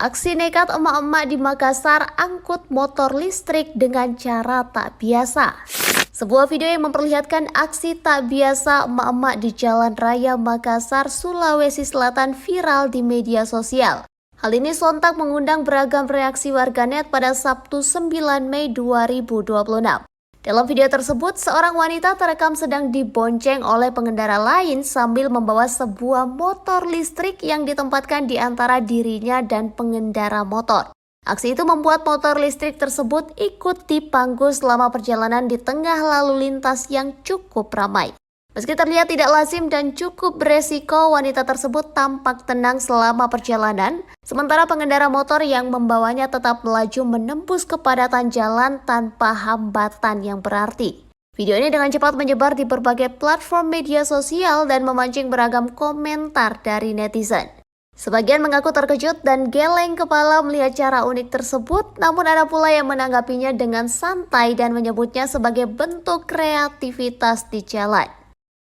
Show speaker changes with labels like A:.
A: Aksi nekat emak-emak di Makassar angkut motor listrik dengan cara tak biasa. Sebuah video yang memperlihatkan aksi tak biasa emak-emak di Jalan Raya Makassar, Sulawesi Selatan viral di media sosial. Hal ini sontak mengundang beragam reaksi warganet pada Sabtu 9 Mei 2026. Dalam video tersebut, seorang wanita terekam sedang dibonceng oleh pengendara lain sambil membawa sebuah motor listrik yang ditempatkan di antara dirinya dan pengendara motor. Aksi itu membuat motor listrik tersebut ikut dipangku selama perjalanan di tengah lalu lintas yang cukup ramai. Meski terlihat tidak lazim dan cukup beresiko, wanita tersebut tampak tenang selama perjalanan, sementara pengendara motor yang membawanya tetap melaju menembus kepadatan jalan tanpa hambatan yang berarti. Video ini dengan cepat menyebar di berbagai platform media sosial dan memancing beragam komentar dari netizen. Sebagian mengaku terkejut dan geleng kepala melihat cara unik tersebut, namun ada pula yang menanggapinya dengan santai dan menyebutnya sebagai bentuk kreativitas di jalan.